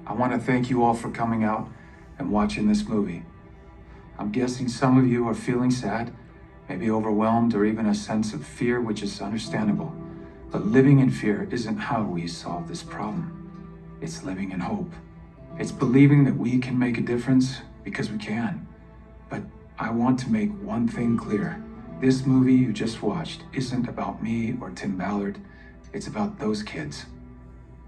I want to thank you all for coming out and watching this movie. I'm guessing some of you are feeling sad, maybe overwhelmed, or even a sense of fear, which is understandable. But living in fear isn't how we solve this problem. It's living in hope. It's believing that we can make a difference because we can. But I want to make one thing clear. This movie you just watched isn't about me or Tim Ballard. It's about those kids.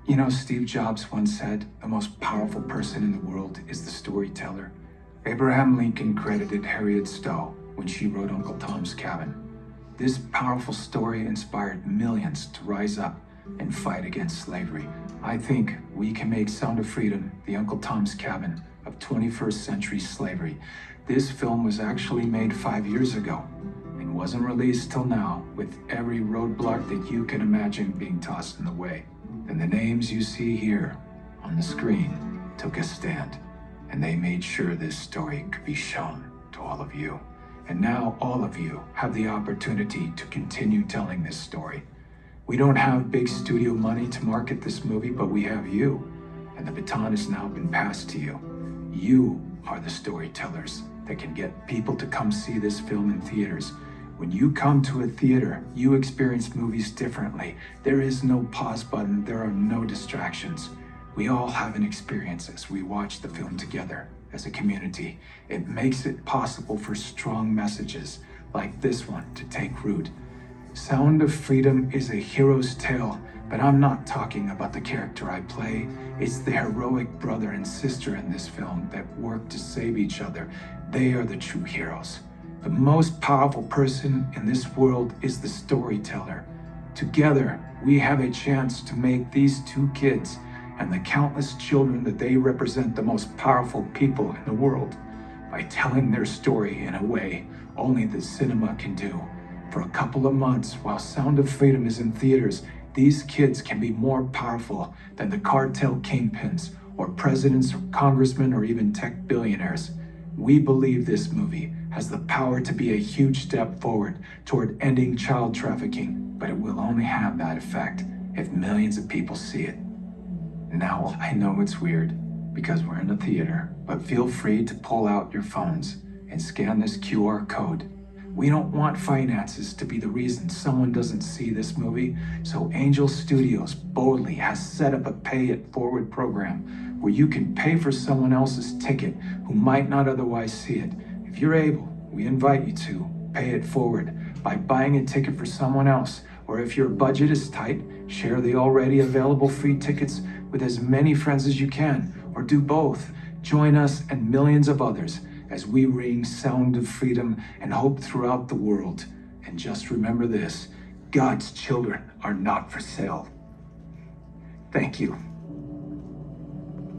You know, Steve Jobs once said, the most powerful person in the world is the storyteller. Abraham Lincoln credited Harriet Stowe when she wrote Uncle Tom's Cabin. This powerful story inspired millions to rise up and fight against slavery. I think we can make Sound of Freedom the Uncle Tom's Cabin of 21st century slavery. This film was actually made 5 years ago and wasn't released till now, with every roadblock that you can imagine being tossed in the way. And the names you see here on the screen took a stand, and they made sure this story could be shown to all of you. And now all of you have the opportunity to continue telling this story. We don't have big studio money to market this movie, but we have you, and the baton has now been passed to you. You are the storytellers that can get people to come see this film in theaters. When you come to a theater, you experience movies differently. There is no pause button, there are no distractions. We all have an experience as we watch the film together as a community. It makes it possible for strong messages like this one to take root. Sound of Freedom is a hero's tale, but I'm not talking about the character I play. It's the heroic brother and sister in this film that work to save each other. They are the true heroes. The most powerful person in this world is the storyteller. Together, we have a chance to make these two kids and the countless children that they represent the most powerful people in the world by telling their story in a way only the cinema can do. For a couple of months, while Sound of Freedom is in theaters, these kids can be more powerful than the cartel kingpins or presidents or congressmen or even tech billionaires. We believe this movie has the power to be a huge step forward toward ending child trafficking, but it will only have that effect if millions of people see it. Now, I know it's weird because we're in a theater, but feel free to pull out your phones and scan this QR code. We don't want finances to be the reason someone doesn't see this movie, so Angel Studios boldly has set up a Pay It Forward program where you can pay for someone else's ticket who might not otherwise see it. If you're able, we invite you to pay it forward by buying a ticket for someone else, or if your budget is tight, share the already available free tickets with as many friends as you can, or do both. Join us and millions of others as we ring Sound of Freedom and hope throughout the world. And just remember this, God's children are not for sale. Thank you.